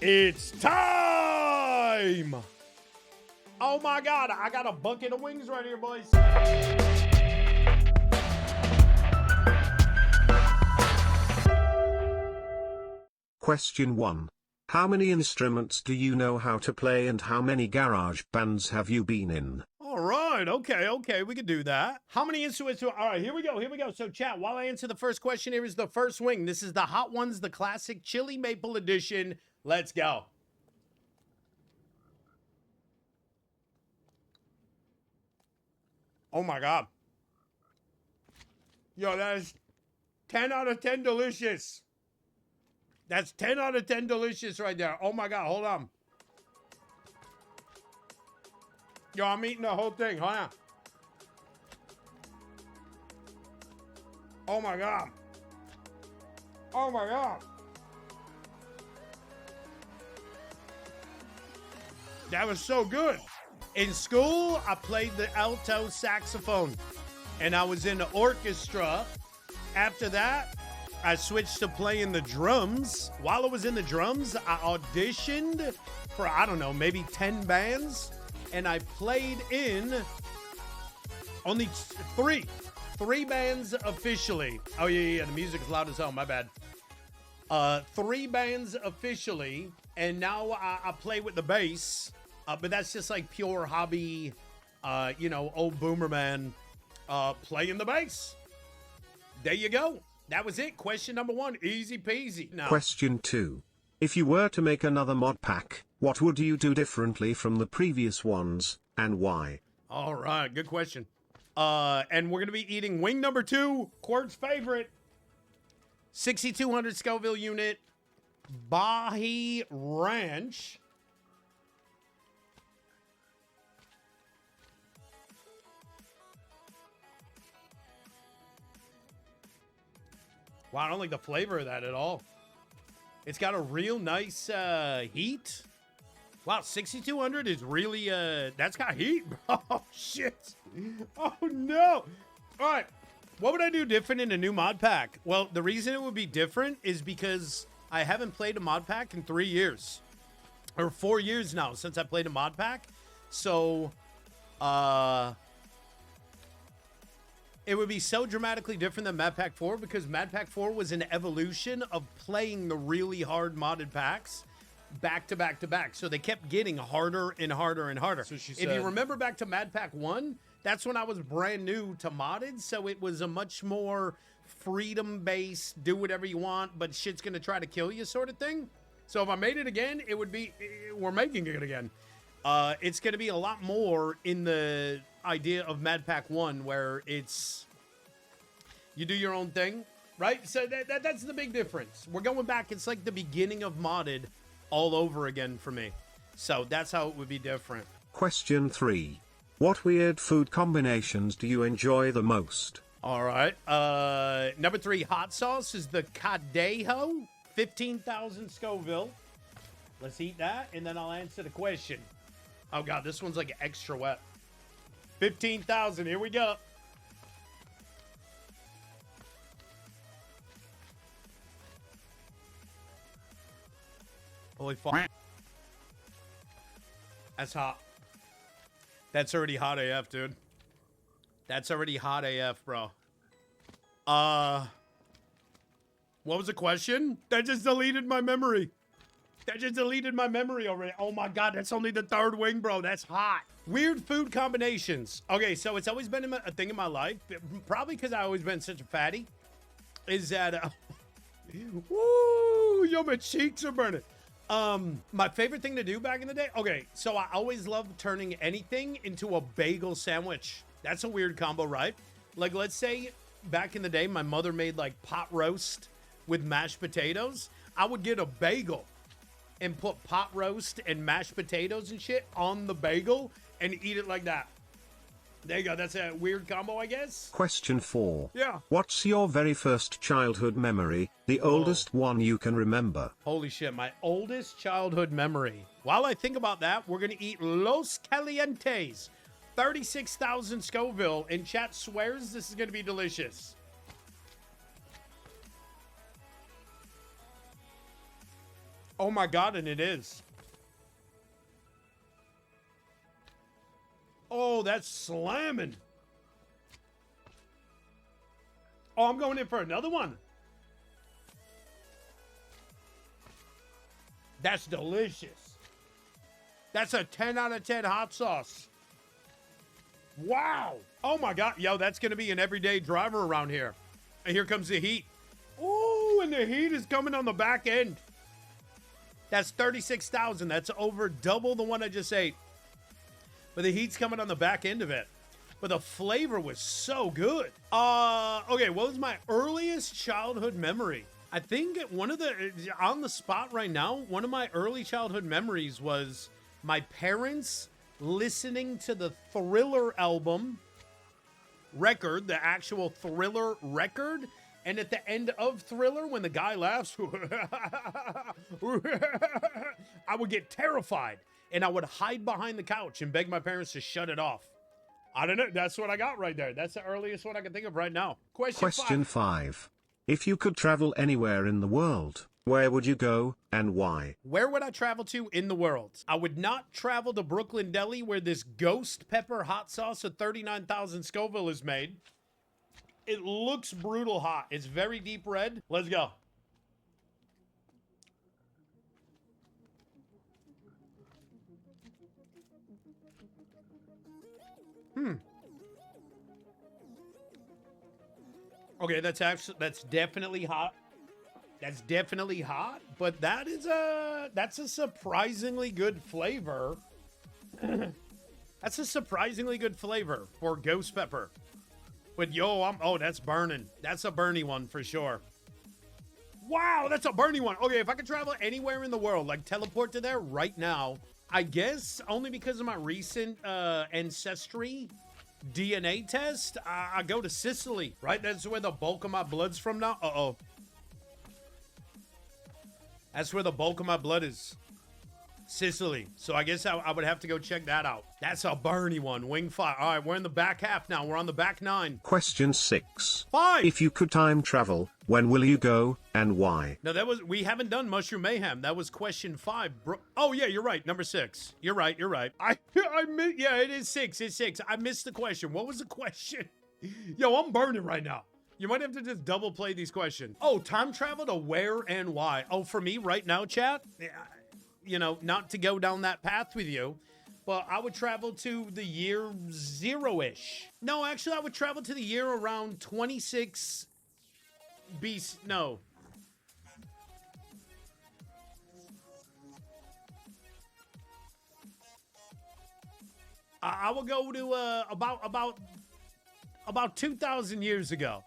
It's time! Oh my God, I got a bucket of wings right here, boys. Question 1. How many instruments do you know how to play and how many garage bands have you been in? All right, okay, we can do that. How many instruments do, all right, here we go. So chat, while I answer the first question, here is the first wing. This is the Hot Ones, the classic chili maple edition. Let's go. Oh my God. Yo, that is 10 out of 10 delicious. That's 10 out of 10 delicious right there. Oh my God, hold on. Yo, I'm eating the whole thing. Hold on. Oh my God. Oh my God. That was so good. In school, I played the alto saxophone and I was in the orchestra. After that, I switched to playing the drums. While I was in the drums, I auditioned for, I don't know, maybe 10 bands. And I played in only three bands officially. Oh, yeah, the music's loud as hell, my bad. 3 bands officially, and now I play with the bass. But that's just like pure hobby, old boomer man playing the bass. There you go. That was it. Question number 1. Easy peasy. Now, Question 2. If you were to make another mod pack, what would you do differently from the previous ones, and why? All right, good question. And we're going to be eating wing number 2, Quirt's favorite, 6,200 Scoville unit, Bahi Ranch. Wow, I don't like the flavor of that at all. It's got a real nice heat. Wow, 6,200 is really, that's got heat. Oh, shit. Oh, no. All right. What would I do different in a new mod pack? Well, the reason it would be different is because I haven't played a mod pack in 3 years. Or 4 years now since I played a mod pack. So, it would be so dramatically different than Mad Pack 4 because Mad Pack 4 was an evolution of playing the really hard modded packs back to back to back. So they kept getting harder and harder and harder. So if you remember back to Mad Pack 1, that's when I was brand new to modded. So it was a much more freedom-based, do whatever you want, but shit's going to try to kill you sort of thing. So if I made it again, it would be, we're making it again. It's going to be a lot more in the idea of Mad Pack 1 where it's you do your own thing, right? So that's the big difference. We're going back. It's like the beginning of modded all over again for me. So that's how it would be different. Question 3. What weird food combinations do you enjoy the most? All right. Number 3 hot sauce is the Cadejo, 15,000 Scoville. Let's eat that and then I'll answer the question. Oh God, this one's like extra wet. 15,000. Here we go. Holy fuck. That's hot. That's already hot AF, dude. That's already hot AF, bro. What was the question? That just deleted my memory. That just deleted my memory already. Oh my God, that's only the 3rd wing, bro. That's hot. Weird food combinations. Okay, so it's always been a thing in my life, probably because I've always been such a fatty, is that, woo, yo, my cheeks are burning. My favorite thing to do back in the day, okay, so I always loved turning anything into a bagel sandwich. That's a weird combo, right? Like, let's say back in the day, my mother made like pot roast with mashed potatoes. I would get a bagel and put pot roast and mashed potatoes and shit on the bagel and eat it like that. There you go. That's a weird combo, I guess. Question 4. Yeah. What's your very first childhood memory, the oldest one you can remember? Holy shit, my oldest childhood memory. While I think about that, we're going to eat Los Calientes, 36,000 Scoville, and chat swears this is going to be delicious. Oh my God, and it is. Oh, that's slamming. Oh, I'm going in for another one. That's delicious. That's a 10 out of 10 hot sauce. Wow. Oh my God. Yo, that's going to be an everyday driver around here. And here comes the heat. Oh, and the heat is coming on the back end. That's 36,000. That's over double the one I just ate. But the heat's coming on the back end of it. But the flavor was so good. Okay, what was my earliest childhood memory? I think one of the, on the spot right now, one of my early childhood memories was my parents listening to the Thriller album record, the actual Thriller record. And at the end of Thriller, when the guy laughs, I would get terrified. And I would hide behind the couch and beg my parents to shut it off. I don't know. That's what I got right there. That's the earliest one I can think of right now. Question 5. If you could travel anywhere in the world, where would you go and why? Where would I travel to in the world? I would not travel to Brooklyn Deli where this ghost pepper hot sauce of 39,000 Scoville is made. It looks brutal hot. It's very deep red. Let's go. Okay, that's definitely hot. That's definitely hot, but that's a surprisingly good flavor. That's a surprisingly good flavor for ghost pepper. But yo, that's burning. That's a burny one for sure. Wow, that's a burny one. Okay, if I could travel anywhere in the world, like teleport to there right now, I guess only because of my recent ancestry DNA test, I go to Sicily, right? That's where the bulk of my blood's from now. Uh-oh. That's where the bulk of my blood is. Sicily. So I guess I would have to go check that out. That's a burny one. Wing 5. All right, we're in the back half now. We're on the back 9. Question 6. 5. If you could time travel, when will you go and why? No, we haven't done Mushroom Mayhem. That was question 5. Bro. Oh, yeah, you're right. Number 6. You're right. Yeah, it is 6. It's 6. I missed the question. What was the question? Yo, I'm burning right now. You might have to just double play these questions. Oh, time travel to where and why? Oh, for me right now, chat, you know, not to go down that path with you, but I would travel to the year 0-ish. No, actually, I would travel to the year around 26 BC. No. I will go to about 2,000 years ago.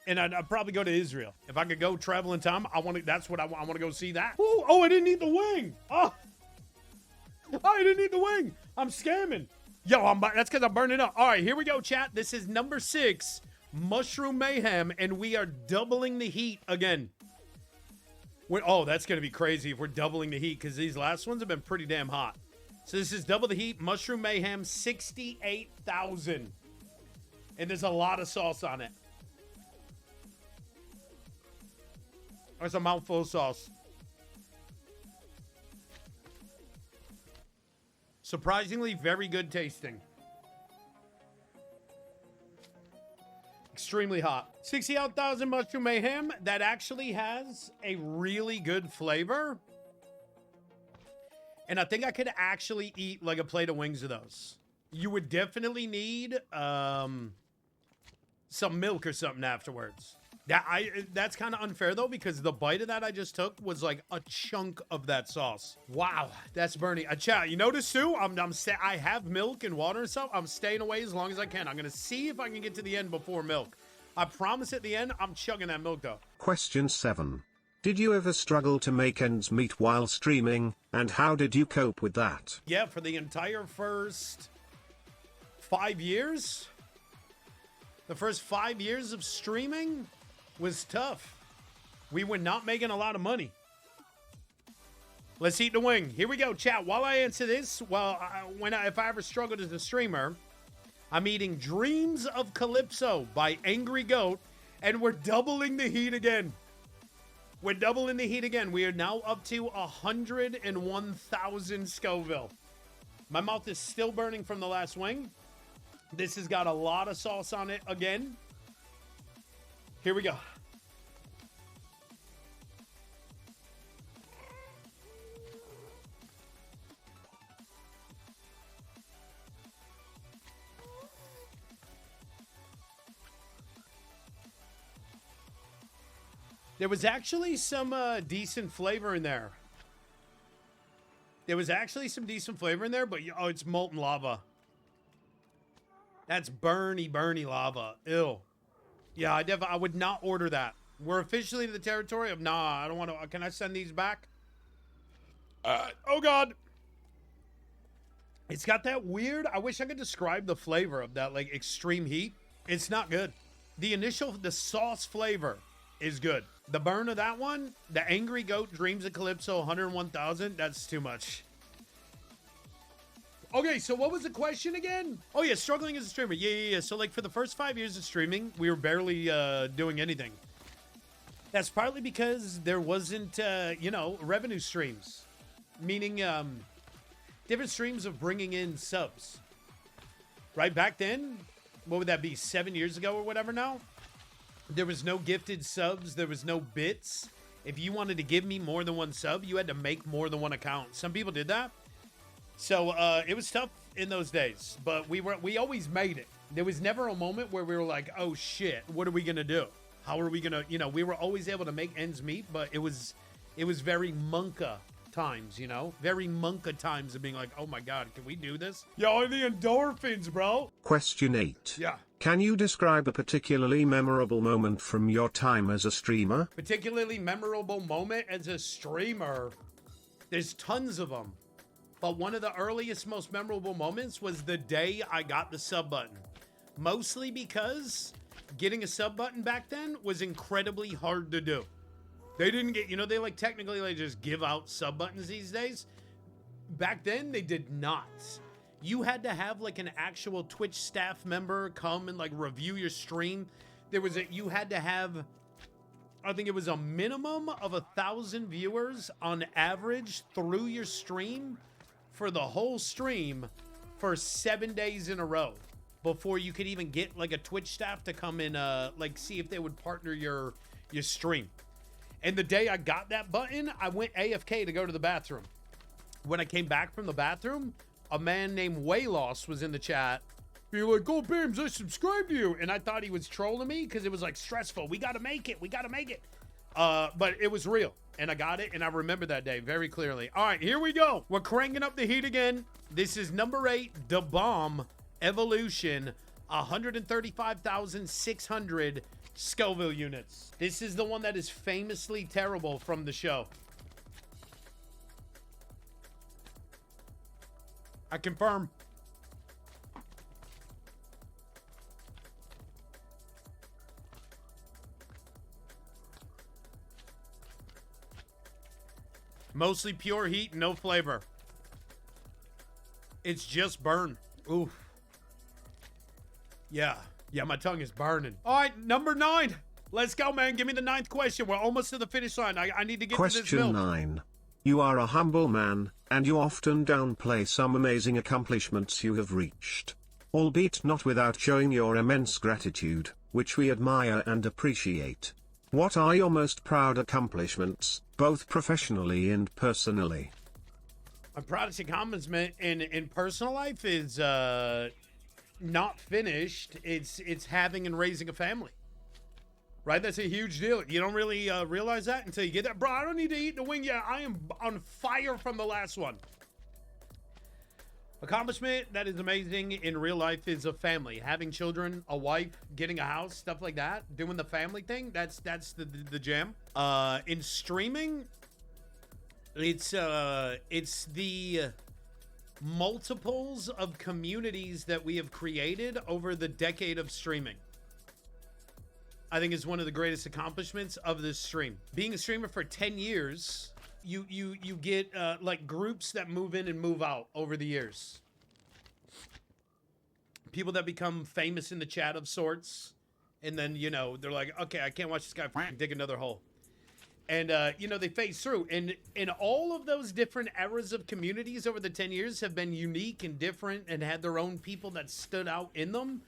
And I'd probably go to Israel. If I could go travel in time, that's what I want to go see that. Ooh, oh, I didn't eat the wing. Oh, I didn't eat the wing. I'm scamming. Yo, that's because I'm burning up. All right, here we go, chat. This is number 6, Mushroom Mayhem, and we are doubling the heat again. That's going to be crazy if we're doubling the heat because these last ones have been pretty damn hot. So this is double the heat, Mushroom Mayhem, 68,000. And there's a lot of sauce on it. That's a mouthful of sauce. Surprisingly, very good tasting. Extremely hot. 68,000 Mushroom Mayhem. That actually has a really good flavor. And I think I could actually eat like a plate of wings of those. You would definitely need some milk or something afterwards. That's kind of unfair though, because the bite of that I just took was like a chunk of that sauce. Wow, that's burning. Chat, you notice too? I have milk and water and stuff. I'm staying away as long as I can. I'm gonna see if I can get to the end before milk. I promise at the end, I'm chugging that milk though. Question 7. Did you ever struggle to make ends meet while streaming, and how did you cope with that? Yeah, for the entire first 5 years. The first 5 years of streaming was tough. We were not making a lot of money. Let's eat the wing. Here we go, chat. While I answer this, if I ever struggled as a streamer, I'm eating Dreams of Calypso by Angry Goat, and we're doubling the heat again. We're doubling the heat again. We are now up to 101,000 Scoville. My mouth is still burning from the last wing. This has got a lot of sauce on it again. Here we go. There was actually some decent flavor in there. There was actually some decent flavor in there, but oh, it's molten lava. That's burny lava. Ew. Yeah, I would not order that. We're officially in the territory of nah. I don't want to. Can I send these back? Oh God. It's got that weird. I wish I could describe the flavor of that like extreme heat. It's not good. The sauce flavor is good. The burn of that one, the Angry Goat Dreams of Calypso 101,000, that's too much. Okay, so what was the question again? Oh yeah, struggling as a streamer. Yeah. So like for the first 5 years of streaming, we were barely doing anything. That's partly because there wasn't, revenue streams. Meaning different streams of bringing in subs. Right back then, what would that be, 7 years ago or whatever now? There was no gifted subs. There was no bits. If you wanted to give me more than one sub, you had to make more than one account. Some people did that. So it was tough in those days, but we always made it. There was never a moment where we were like, oh shit, what are we going to do? How are we going to, we were always able to make ends meet, but it was very Monka times, very Monka times of being like, oh my God, can we do this? Yo, the endorphins, bro. Question 8. Yeah. Can you describe a particularly memorable moment from your time as a streamer? Particularly memorable moment as a streamer. There's tons of them. But one of the earliest, most memorable moments was the day I got the sub button. Mostly because getting a sub button back then was incredibly hard to do. They didn't get, they like technically like just give out sub buttons these days. Back then, they did not. You had to have like an actual Twitch staff member come and like review your stream. You had to have, I think it was a minimum of 1,000 viewers on average through your stream for the whole stream for 7 days in a row before you could even get like a Twitch staff to come in, see if they would partner your stream. And the day I got that button, I went AFK to go to the bathroom. When I came back from the bathroom, a man named Wayloss was in the chat. Being like, JonBams, I subscribed to you. And I thought he was trolling me because it was like stressful. We got to make it. But it was real. And I got it. And I remember that day very clearly. All right, here we go. We're cranking up the heat again. This is number 8, The Bomb Evolution, 135,600 Scoville units. This is the one that is famously terrible from the show. I confirm. Mostly pure heat, no flavor. It's just burn. Oof. Yeah, my tongue is burning. All right, number 9. Let's go, man. Give me the 9th question. We're almost to the finish line. I need to get to this Question 9. You are a humble man, and you often downplay some amazing accomplishments you have reached. Albeit not without showing your immense gratitude, which we admire and appreciate. What are your most proud accomplishments, both professionally and personally? My proudest accomplishment in personal life is not finished. It's having and raising a family. Right? That's a huge deal. You don't really realize that until you get that. Bro, I don't need to eat the wing yet. I am on fire from the last one. Accomplishment that is amazing in real life is a family. Having children, a wife, getting a house, stuff like that. Doing the family thing, that's the jam. In streaming, it's the multiples of communities that we have created over the decade of streaming. I think is one of the greatest accomplishments of this stream. Being a streamer for 10 years, you get like groups that move in and move out over the years. People that become famous in the chat of sorts. And then, they're like, okay, I can't watch this guy dig another hole. And, you know, they phase through. And all of those different eras of communities over the 10 years have been unique and different and had their own people that stood out in them.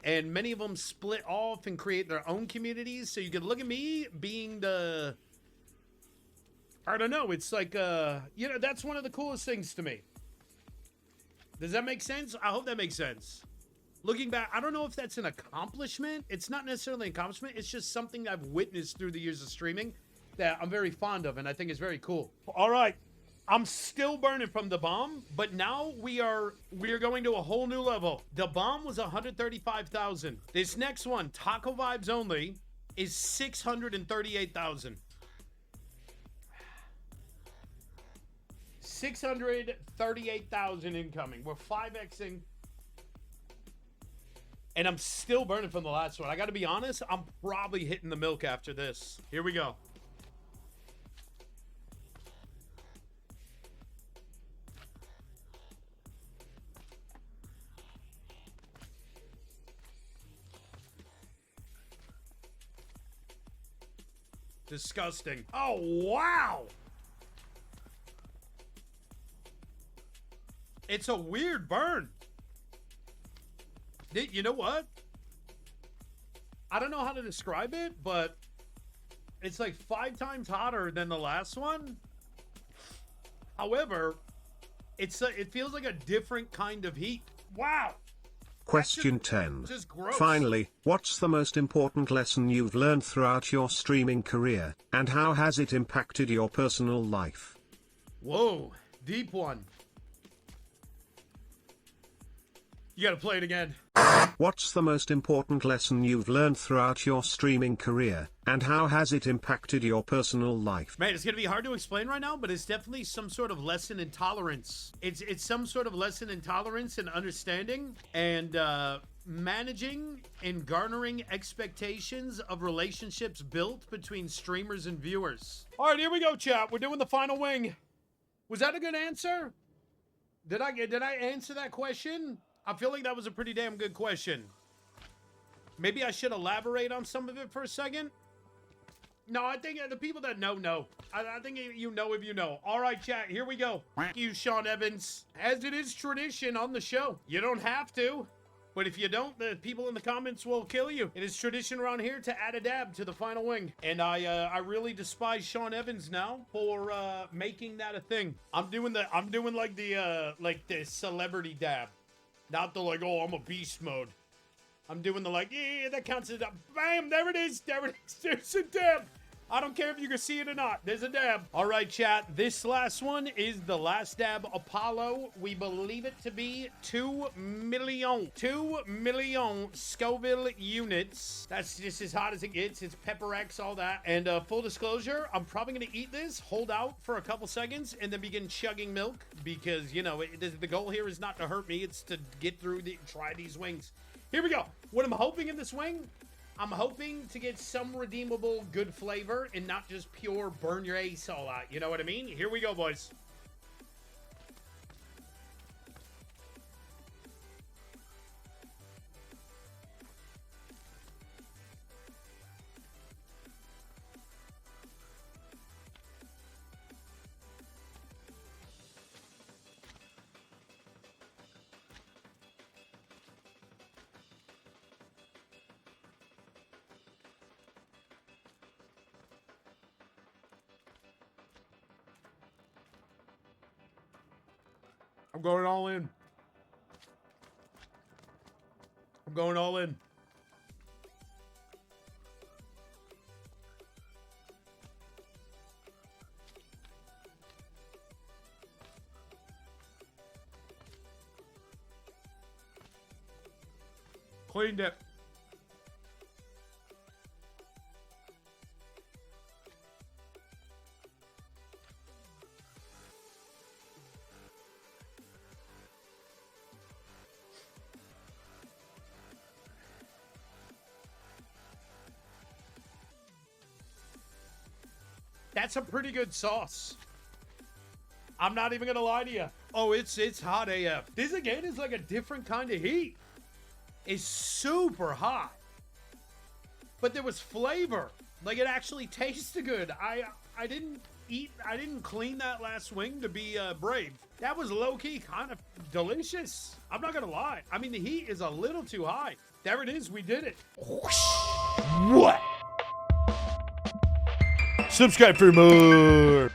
And many of them split off and create their own communities. So you can look at me being the... I don't know. It's like, you know, that's one of the coolest things to me. Does that make sense? I hope that makes sense. Looking back, I don't know if that's an accomplishment. It's not necessarily an accomplishment. It's just something I've witnessed through the years of streaming that I'm very fond of, and I think is very cool. All right. I'm still burning from the bomb, but now we are going to a whole new level. The bomb was 135,000. This next one, Taco Vibes only, is 638,000. 638,000 incoming. We're 5xing. And I'm still burning from the last one. I got to be honest, I'm probably hitting the milk after this. Here we go. Disgusting. Oh, wow. It's a weird burn. You know what? I don't know how to describe it, but it's like 5 times hotter than the last one. However, it feels like a different kind of heat. Wow. Question 10. Just gross. Finally, what's the most important lesson you've learned throughout your streaming career, and how has it impacted your personal life? Whoa, deep one. You gotta play it again. What's the most important lesson you've learned throughout your streaming career, and how has it impacted your personal life? Man, it's gonna be hard to explain right now, but it's definitely some sort of lesson in tolerance. It's some sort of lesson in tolerance and understanding and managing and garnering expectations of relationships built between streamers and viewers. All right, here we go, chat. We're doing the final wing. Was that a good answer? Did I answer that question? I feel like that was a pretty damn good question. Maybe I should elaborate on some of it for a second. No, I think the people that know. I think you know if you know. All right, chat, here we go. Thank you, Sean Evans. As it is tradition on the show, you don't have to. But if you don't, the people in the comments will kill you. It is tradition around here to add a dab to the final wing. And I really despise Sean Evans now for making that a thing. I'm doing like the celebrity dab. Not the like, oh, I'm a beast mode. I'm doing the like, yeah, that counts as a dab. Bam, there it is. There it is. There's a dab. I don't care if you can see it or not. There's a dab. All right, chat. This last one is the last dab Apollo. We believe it to be 2 million. 2 million Scoville units. That's just as hot as it gets. It's Pepper X, all that. And full disclosure, I'm probably going to eat this, hold out for a couple seconds, and then begin chugging milk. Because, you know, the goal here is not to hurt me. It's to get through try these wings. Here we go. What I'm hoping in this wing, I'm hoping to get some redeemable good flavor and not just pure burn your ace all out. You know what I mean? Here we go, boys. I'm going all in. I'm going all in. Cleaned it. That's a pretty good sauce. I'm not even gonna lie to you. Oh, it's hot AF. This again is like a different kind of heat. It's super hot. But there was flavor. Like, it actually tastes good. I didn't clean that last wing to be brave. That was low-key kind of delicious. I'm not gonna lie. I mean, the heat is a little too high. There it is. We did it. What? Subscribe for more.